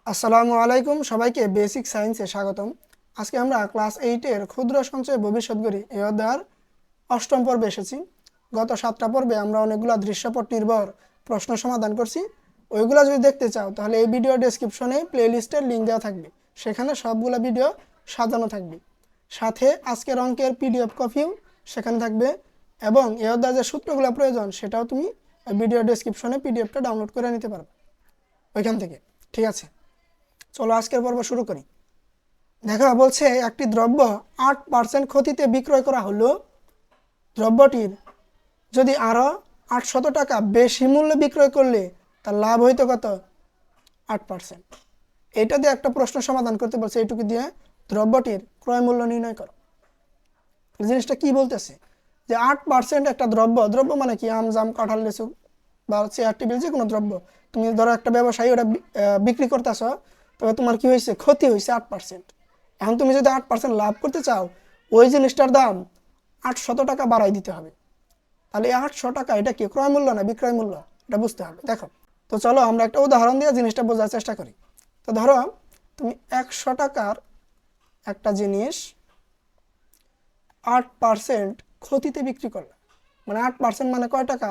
আসসালামু আলাইকুম, সবাইকে বেসিক সায়েন্সে স্বাগতম। আজকে আমরা ক্লাস 8-এর ক্ষুদ্র সঞ্চয় ভবিষ্যৎ গড়ি এই অধ্যায়ের অষ্টম পর্বে এসেছি। গত 7টা পর্বে আমরা অনেকগুলো দৃশ্যপট নির্ভর প্রশ্ন সমাধান করছি। ওইগুলো যদি দেখতে চাও তাহলে এই ভিডিও ডেসক্রিপশনে প্লেলিস্টের লিঙ্ক দেওয়া থাকবে, সেখানে সবগুলো ভিডিও সাজানো থাকবে। সাথে আজকের অঙ্কের পিডিএফ কপিও সেখানে থাকবে এবং এই অধ্যায়ের যে সূত্রগুলো প্রয়োজন সেটাও তুমি ভিডিও ডেসক্রিপশনে পিডিএফটা ডাউনলোড করে নিতে পারবে ওইখান থেকে। ঠিক আছে, চলো আজকের পর্ব শুরু করি। দেখা বলছে একটি দ্রব্য 8% ক্ষতিতে বিক্রয় করা হলো। দ্রব্যটির যদি আরও 800 টাকা বেশি মূল্যে বিক্রয় করলে তার লাভ হইতো কত? 8%। এটা দিয়ে একটা প্রশ্ন সমাধান করতে বলছে, এইটুকু দিয়ে দ্রব্যটির ক্রয় মূল্য নির্ণয় করো। জিনিসটা কি বলতেছে যে 8% একটা দ্রব্য মানে কি? আম, জাম, কাঁঠাল, লিচু বা চেয়ার টেবিল, যে কোনো দ্রব্য। তুমি ধরো একটা ব্যবসায়ী ওটা বিক্রি করতেছ, তবে তোমার কি হয়েছে? ক্ষতি হয়েছে 8%। এখন তুমি যদি 8% লাভ করতে চাও, ওই জিনিসটার দাম 800 টাকা বাড়াই দিতে হবে। তাহলে এই 800 টাকা এটা কি ক্রয় মূল্য না বিক্রয় মূল্য? এটা বুঝতে হবে। দেখো, তো চলো আমরা একটা উদাহরণ দিয়ে জিনিসটা বোঝার চেষ্টা করি। তো ধরো তুমি 100 টাকার একটা জিনিস 8% ক্ষতিতে বিক্রি করলে, মানে 8% মানে কয় টাকা?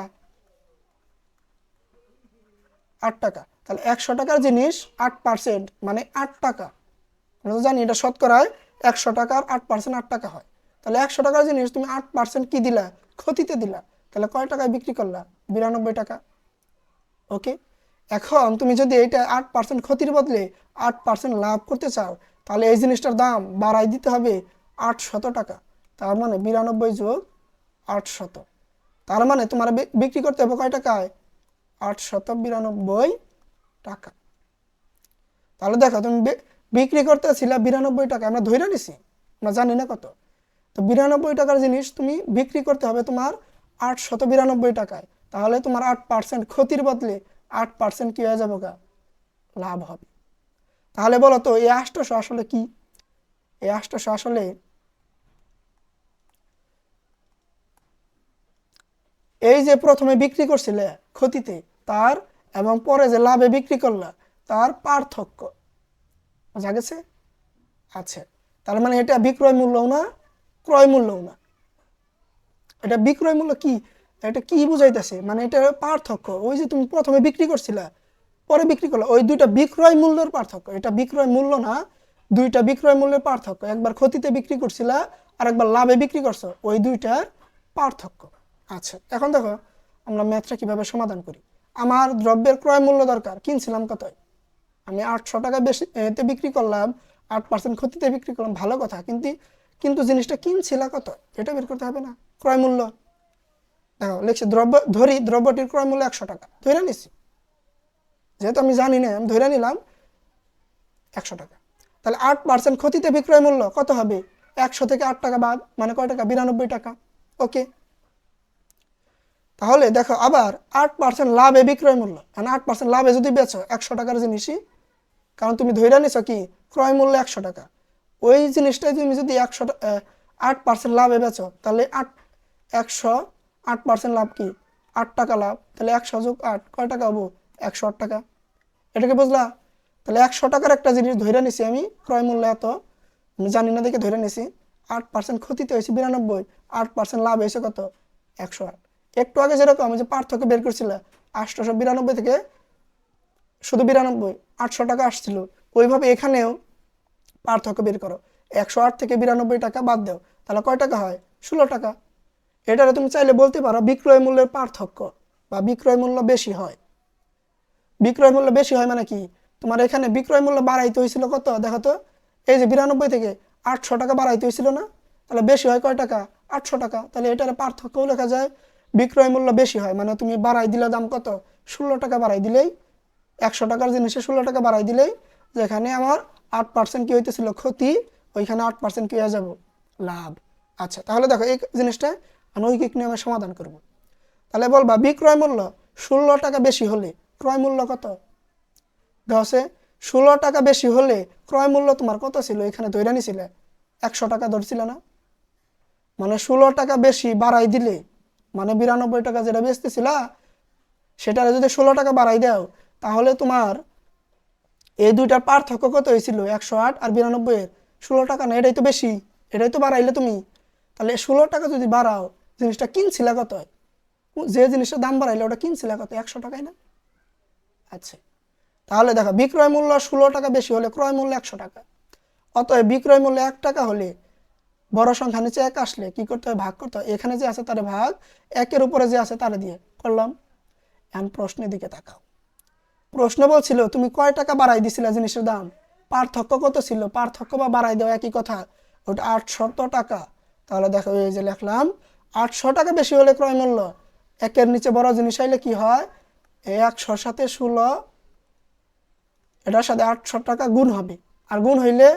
8 টাকা। তাহলে 100 টাকার জিনিস 8% মানে 8 টাকা। আমরা তো জানি এটা শতকরায় 100 টাকার 8% 8 টাকা হয়। তাহলে 100 টাকার জিনিস তুমি 8% কি দিলা? ক্ষতিতে দিলা। তাহলে কয় টাকায় বিক্রি করলা? 92 টাকা। ওকে, এখন তুমি যদি এইটা 8% ক্ষতির বদলে 8% লাভ করতে চাও, তাহলে এই জিনিসটার দাম বাড়াই দিতে হবে 800 টাকা। তার মানে 92 যোগ 800। তার মানে তোমার বিক্রি করতে হবে কয় টাকায়? 892 টাকা। তাহলে দেখো, তুমি বিক্রি করতেছিল 92 টাকা, আমরা ধরে নিছি, আমরা জানি না কত। তো 92 টাকার জিনিস তুমি বিক্রি করতে হবে তোমার 892 টাকায়। তাহলে তোমার 8% ক্ষতির বদলে 8% কি হয়ে যাবে? লাভ হবে। তাহলে বলো তো এই 800 আসলে কি? এই 800 আসলে এই যে প্রথমে বিক্রি করছিলে ক্ষতিতে তার, এবং পরে যে লাভে বিক্রি করলা তার পার্থক্য। বোঝা গেছে? আচ্ছা, তার মানে এটা বিক্রয় মূল্যও না, ক্রয় মূল্যও না। এটা বিক্রয় মূল্য কি? এটা কি বুঝাইতেছে? মানে এটা পার্থক্য। ওই যে তুমি প্রথমে বিক্রি করছিলা, পরে বিক্রি করলা, ওই দুইটা বিক্রয় মূল্যের পার্থক্য। এটা বিক্রয় মূল্য না, দুইটা বিক্রয় মূল্যের পার্থক্য। একবার ক্ষতিতে বিক্রি করছিলা আর একবার লাভে বিক্রি করছো, ওই দুইটার পার্থক্য। আচ্ছা, এখন দেখো আমরা ম্যাথটা কিভাবে সমাধান করি। আমার দ্রব্যের ক্রয় মূল্য দরকার, কিনছিলাম কতই? আমি 800 টাকা বেশি এতে বিক্রি করলাম, 8% ক্ষতিতে বিক্রি করলাম, ভালো কথা। কিন্তু কিন্তু জিনিসটা কিনছিলা কত, এটা বের করতে হবে না? ক্রয় মূল্য। দেখো লিখছি দ্রব্যটির ক্রয় মূল্য 100 টাকা ধরে নিছি, যেহেতু আমি জানি না আমি ধরে নিলাম 100 টাকা। তাহলে 8% ক্ষতিতে বিক্রয় মূল্য কত হবে? 100 থেকে 8 টাকা বাদ, মানে কয় টাকা? 92 টাকা। ওকে, তাহলে দেখো আবার 8% লাভে বিক্রয় মূল্য, মানে 8% লাভে যদি বেচো 100 টাকার জিনিসই, কারণ তুমি ধরে নিছো কি ক্রয় মূল্য 100 টাকা, ওই জিনিসটাই তুমি যদি 8% লাভে বেচো, তাহলে 8% লাভ কি? 8 টাকা লাভ। তাহলে 100 যোগ 8 কয় টাকা হবো? 108 টাকা। এটাকে বুঝলা? তাহলে 100 টাকার একটা জিনিস ধরে নিছি আমি, ক্রয় মূল্য এত, আমি জানি না দেখে ধরে নিছি। 8% ক্ষতিতে হয়েছে 92, 8% লাভ হয়েছে কত? 108। একটু আগে যেরকম যে পার্থক্য বের করছিল 892 থেকে শুধু 92, 800 টাকা আসছিল, ওইভাবে এখানেও পার্থক্য বের করো। 108 থেকে 92 টাকা বাদ দাও, তাহলে কয় টাকা হয়? 16 টাকা। এটারে তুমি চাইলে বলতে পারো বিক্রয় মূল্যের পার্থক্য বা বিক্রয় মূল্য বেশি হয়। বিক্রয় মূল্য বেশি হয় মানে কি? তোমার এখানে বিক্রয় মূল্য বাড়াইতে হয়েছিল কত? দেখো তো, এই যে 92 থেকে 800 টাকা বাড়াইতে হয়েছিল না? তাহলে বেশি হয় কয় টাকা? 800 টাকা। তাহলে এটার পার্থক্যও লেখা যায়, বিক্রয় মূল্য বেশি হয় মানে তুমি বাড়াই দিলে দাম কত? 16 টাকা বাড়াই দিলেই, 100 টাকার জিনিসে 16 টাকা বাড়াই দিলেই, যেখানে আমার 8% কি হইতেছিল ক্ষতি, ওইখানে 8% কি হয়ে যাব? লাভ। আচ্ছা, তাহলে দেখো এই জিনিসটা অনৈকিক নিয়মে সমাধান করব। তাহলে বলবা বিক্রয় মূল্য 16 টাকা বেশি হলে ক্রয় মূল্য কত? দশে 16 টাকা বেশি হলে ক্রয় মূল্য তোমার কত ছিল? এখানে ধরে নিছিলে 100 টাকা ধরছিল না? মানে 16 টাকা বেশি বাড়াই দিলে, মানে 92 টাকা যেটা বেচতেছিল সেটা যদি 16 টাকা বাড়াই দাও, তাহলে তোমার এই দুইটার পার্থক্য কত হয়েছিল 108 আর 92 এর 16 টাকা না, এটাই তো বেশি, এটাই তো বাড়াইলে তুমি। তাহলে 16 টাকা যদি বাড়াও জিনিসটা কিনছিলা কত, যে জিনিসটার দাম বাড়াইলে ওটা কিনছিলা কত, 100 টাকায় না? আচ্ছা, তাহলে দেখো বিক্রয় মূল্য 16 টাকা বেশি হলে ক্রয় মূল্য 100 টাকা। অতএব বিক্রয় মূল্য 1 টাকা হলে বড় সংখ্যা নিচে 1 আসলে কি করতে হয়, ভাগ করতে হয়। এখানে যে আছে তারে ভাগ, 1-এর উপরে যে আছে তারে দিয়ে করলাম। এখন প্রশ্নের দিকে তাকাও। প্রশ্ন বলছিল তুমি কয় টাকা বাড়াই দিছিলা জিনিসের দাম, পার্থক্য কত ছিল, পার্থক্য বা বাড়াই দেওয়া একই কথা, ওটা 800 টাকা। তাহলে দেখো এই যে লিখলাম 800 টাকা বেশি হলে ক্রয় মূল্য, 1-এর নিচে বড় জিনিস আইলে কি হয়, এই 100-র সাথে 16, এটার সাথে 800 টাকা গুণ হবে। আর গুণ হইলে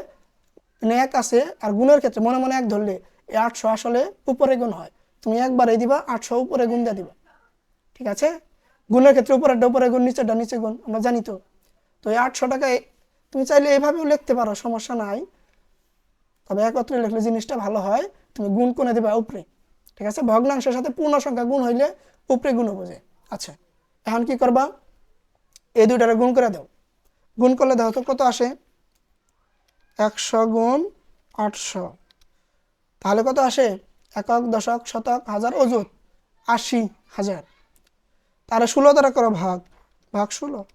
মানে 1 আছে, আর গুণের ক্ষেত্রে মনে মনে 1 ধরলে এই 800 আসলে উপরে গুণ হয়, তুমি একবারেই দিবা 800 উপরে গুণ দিয়ে দিবা। ঠিক আছে, গুণের ক্ষেত্রে উপরেরটা উপরে গুণ, নিচেরটা নিচে গুণ, আমরা জানি তো। তো এই 800 টাকায় তুমি চাইলে এইভাবেও লিখতে পারো, সমস্যা নাই, তবে একত্রে লিখলে জিনিসটা ভালো হয়। তুমি গুণ কোণে দেবা উপরে। ঠিক আছে, ভগ্নাংশের সাথে পূর্ণ সংখ্যা গুণ হইলে উপরে গুণ বোঝে। আচ্ছা, এখন কি করবা, এই দুইটারে গুণ করে দাও। গুণ করলে দেখো তো কত আসে, 100 গুণ 800, তাহলে কত আসে, একক, দশক, শতক, হাজার, অযুত 80,000। তাহলে 16 দ্বারা করো ভাগ, ভাগ 16,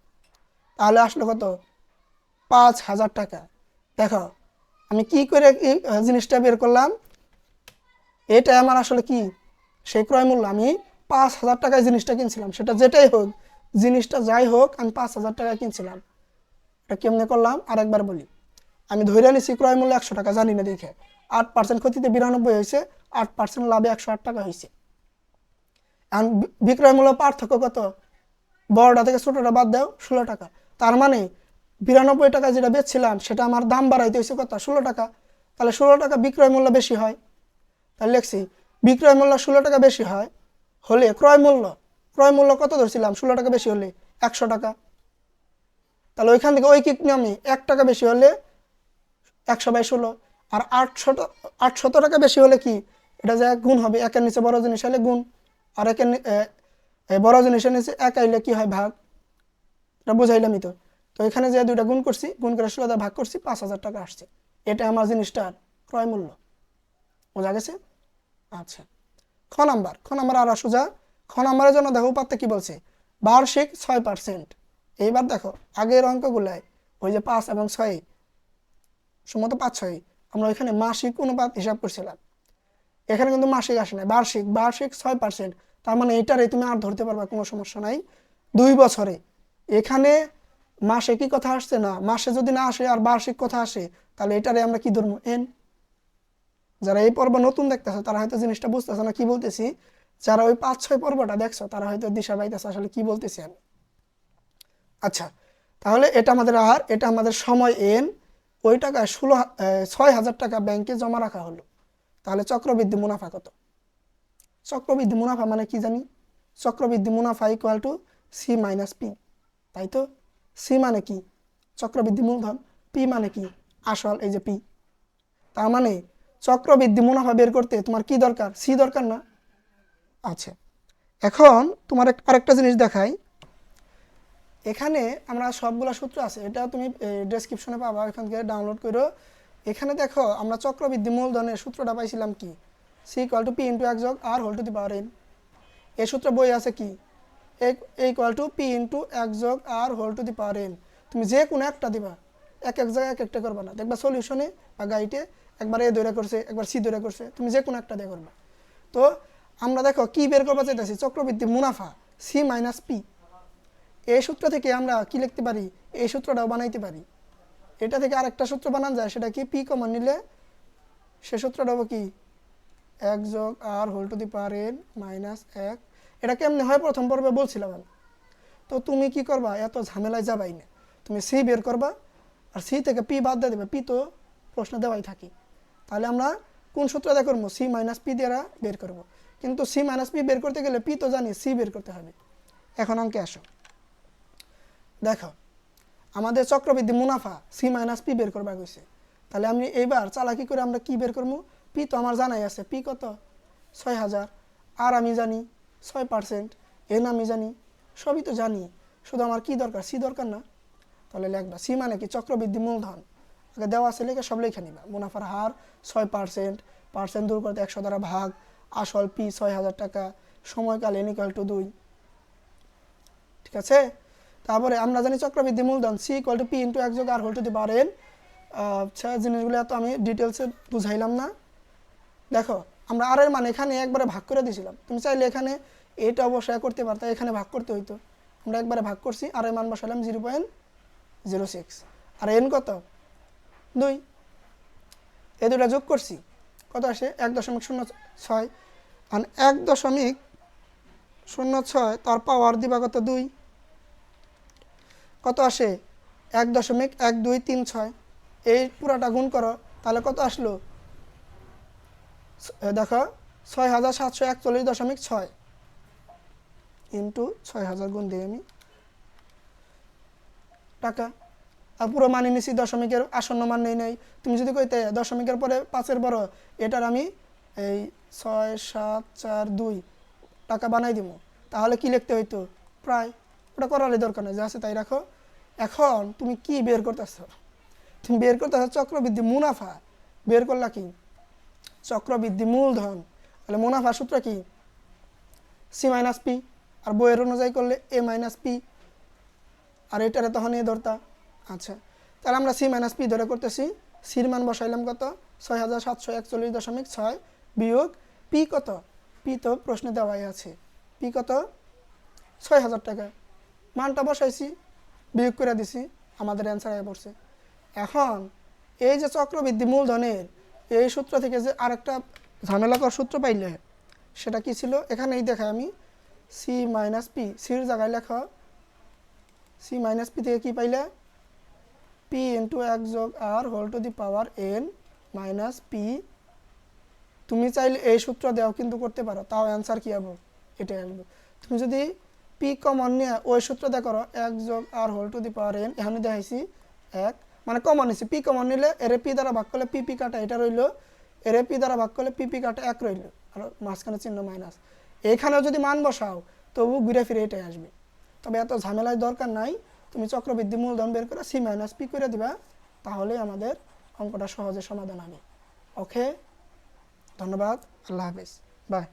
তাহলে আসলো কত, 5,000 টাকা। দেখো আমি কি করে এই জিনিসটা বের করলাম, এটা আমার আসলে কি সেই ক্রয় মূল্য, আমি 5,000 টাকায় জিনিসটা কিনছিলাম, সেটা যেটাই হোক, জিনিসটা যাই হোক আমি 5,000 টাকায় কিনছিলাম। এটা কেমনে করলাম আরেকবার বলি। আমি ধরে নিছি ক্রয় মূল্য 100 টাকা, জানি না দেখে 8% ক্ষতিতে 92 হয়েছে, 8% লাভে 108 টাকা হয়েছে। এখন বিক্রয় মূল্য পার্থক্য কত, বড়টা থেকে ছোটটা বাদ দাও 16 টাকা। তার মানে 92 টাকা যেটা বেচছিলাম সেটা আমার দাম বাড়াইতে হয়েছে কত, 16 টাকা। তাহলে 16 টাকা বিক্রয় মূল্য বেশি হয়। তাহলে লিখছি বিক্রয় মূল্য 16 টাকা বেশি হয় হলে ক্রয় মূল্য কত ধরছিলাম, 16 টাকা বেশি হলে 100 টাকা। তাহলে ওইখান থেকে ঐকিক নিয়মে 1 টাকা বেশি হলে 100/16, আর 800 টাকা বেশি হলে কি, এটা যে গুণ হবে, 1-এর নিচে বড় জিনিস হলে গুণ, আর বড় জিনিসের নিচে 1 আইলে কি হয়, ভাগ। এটা বুঝাইলামই তো। তো এখানে যে দুইটা গুণ করছি, গুণ করে 16 দ্বারা ভাগ করছি, 5,000 টাকা আসছে। এটা আমার জিনিসটার ক্রয় মূল্য। বোঝা গেছে? আচ্ছা, খ নাম্বার আরো সোজা। খ নাম্বারের জন্য দেখো উপাত্তে কি বলছে, বার্ষিক 6%। এইবার দেখো আগের অঙ্কগুলায় ওই যে 5 এবং 6, সম্ভবত 5-6, আমরা ওইখানে মাসিক অনুপাত হিসাব করছিলাম। এখানে কিন্তু মাসিক আসে না, বার্ষিক 6%। তার মানে এটারে তুমি আর ধরতে পারবা, কোনো সমস্যা নাই 2 বছরে। এখানে মাসে কি কথা আসছে না, মাসে যদি না আসে আর বার্ষিক কথা আসে, তাহলে এটারে আমরা কি ধরবো, এন। যারা এই পর্ব নতুন দেখতেছো তারা হয়তো জিনিসটা বুঝতেছো না কি বলতেছি, যারা ওই 5-6 পর্বটা দেখছো তারা হয়তো দিশা পাইতেছে আসলে কি বলতেছি আমি। আচ্ছা, তাহলে এটা আমাদের সময় এন, ওই টাকায় 6,000 টাকা ব্যাংকে জমা রাখা হলো। তাহলে চক্রবৃদ্ধি মুনাফা কত, চক্রবৃদ্ধি মুনাফা মানে কি জানি, চক্রবৃদ্ধি মুনাফা equal to C minus P. তাই তো, সি মানে কি চক্রবৃদ্ধি মূলধন, পি মানে কি আসল, এই যে পি। তার মানে চক্রবৃদ্ধি মুনাফা বের করতে তোমার কি দরকার, সি দরকার না। আচ্ছা, এখন তোমার আরেকটা জিনিস দেখাই। এখানে আমরা সবগুলা সূত্র আছে, এটা তুমি ডেসক্রিপশনে পাবা, এখান থেকে ডাউনলোড করো। এখানে দেখো আমরা চক্রবৃদ্ধি মূলধনের সূত্রটা পাইছিলাম কি, C equal to P into 1 যোগ R whole to the power N. এই সূত্র বই আছে কি, A equal to P into 1 যোগ R whole to the power N. তুমি যে কোনো একটা দিবা, এক জায়গায় এক একটা করবা না, দেখবা সলিউশনে বা গাইডে একবার এ ধরে করছে, একবার সি ধরে করছে, তুমি যে কোনো একটা দিয়ে করবা। তো আমরা দেখো কি বের করবা চাইতেছি, চক্রবৃদ্ধি মুনাফা সি মাইনাস পি। এই সূত্র থেকে আমরা কি লিখতে পারি, এই সূত্রটাও বানাইতে পারি। এটা থেকে আরেকটা সূত্র বানান যায়, সেটা কি, পি কমন নিলে সে সূত্রটা হবে কি 1 যোগ R whole to the power N minus 1। এটা কেমনে হয় প্রথম পর্বে বলছিলাম আমি। তো তুমি কি করবা, এত ঝামেলায় যাবাই না, তুমি সি বের করবা আর সি থেকে পি বাদ দিয়ে দেবে, পি তো প্রশ্ন দেওয়াই থাকি। তাহলে আমরা কোন সূত্র দিয়ে করবো, সি মাইনাস পি দ্বারা বের করব। কিন্তু সি মাইনাস পি বের করতে গেলে পি তো জানি, সি বের করতে হবে। এখন অঙ্কে আসো, দেখো আমাদের চক্রবৃদ্ধি মুনাফা সি মাইনাস পি বের করবা গেছে। তাহলে আমি এইবার চালাকি করে আমরা কি বের করবো, পি তো আমার জানাই আছে, পি কত 6,000, আর আমি জানি 6%, এন আমি জানি, সবই তো জানি, শুধু আমার কি দরকার, সি দরকার না। তাহলে লিখবা সি মানে কি চক্রবৃদ্ধি মূলধন, আগে দেওয়া আছে লিখে সব লিখে নিবা। মুনাফার হার 6%, পার্সেন্ট দূর করতে 100 দ্বারা ভাগ, আসল পি 6000 টাকা, সময়কাল n = 2। ঠিক আছে, তারপরে আমরা জানি চক্রবৃদ্ধি মূলধন সি = পি × 1/r²n। আচ্ছা, জিনিসগুলো এত আমি ডিটেলসে বুঝাইলাম না। দেখো আমরা আর এর মান এখানে একবারে ভাগ করে দিয়েছিলাম, তুমি চাইলে এখানে এটা অবশ্যই করতে পারতা, এখানে ভাগ করতে হইতো। আমরা একবারে ভাগ করছি, আর এর মান বসালাম 0.06, আর এন কত 2, এই দুটা যোগ করছি কত আসে 1.06, আর 1.06 তার পাওয়ার দিবা কত 2, কত আসে 1.1236। এই পুরাটা গুণ করো, তাহলে কত আসলো দেখো 6741.6 ইন্টু 6000 গুণ দিই আমি টাকা। আর পুরো মানে নিছি, দশমিকের আসন্ন মান নেই নাই। তুমি যদি কইতে দশমিকের পরে 5-এর বড়, এটার আমি এই 6742 টাকা বানাই দিব, তাহলে কি লিখতে হইতো প্রায়। ওটা করারই দরকার নেই, যা আছে তাই রাখো। এখন তুমি কি বের করতেছ, তুমি বের করতেছ চক্রবৃদ্ধি মুনাফা। বের করলা কি চক্রবৃদ্ধি মূলধন, তাহলে মুনাফার সূত্র কি সি মাইনাস পি, আর বইয়ের অনুযায়ী করলে এ মাইনাস পি, আর এটারে তখন এ ধরতা। আচ্ছা, তাহলে আমরা সি মাইনাস পি ধরে করতেছি। সির মান বসাইলাম কত 6741.6 বিয়োগ পি কত, পি তো প্রশ্নে দেওয়াই আছে, পি কত 6000 টাকা, মানটা বসাইছি বিয়োগ করে দিছি, আমাদের অ্যান্সার হয়ে পড়ছে। এখন এই যে চক্রবৃদ্ধি মূলধনের এই সূত্র থেকে যে আরেকটা ঝামেলাকর সূত্র পাইলে, সেটা কি ছিল এখানেই দেখাই আমি। সি মাইনাস পি, সির জায়গায় লেখা সি মাইনাস পি থেকে কি পাইলে P into 1/r² minus P. তুমি চাইলে এই সূত্র দেওয়াও কিন্তু করতে পারো, তাও অ্যান্সার কী হবে এটাই আসবে। তুমি যদি পি কমন নিয়ে ওই সূত্র দিয়ে করো 1/r²n, এখানে দেখাইছি 1, মানে কমন নিছি, পি কমন নিলে এরে পি দ্বারা ভাগ করলে পি কাটা এটা রইল, এরে পি দ্বারা ভাগ করলে পি কাটা 1 রইল, আর মাঝখানে চিহ্ন মাইনাস। এইখানেও যদি মান বসাও তবু ঘুরে ফিরে এটাই আসবে। তবে এত ঝামেলার দরকার নাই, তুমি চক্রবৃদ্ধি মূলধন বের করে সি মাইনাস পি করে দিবা, তাহলেই আমাদের অঙ্কটা সহজে সমাধান হবে। ওকে, ধন্যবাদ, আল্লাহ হাফেজ, বাই।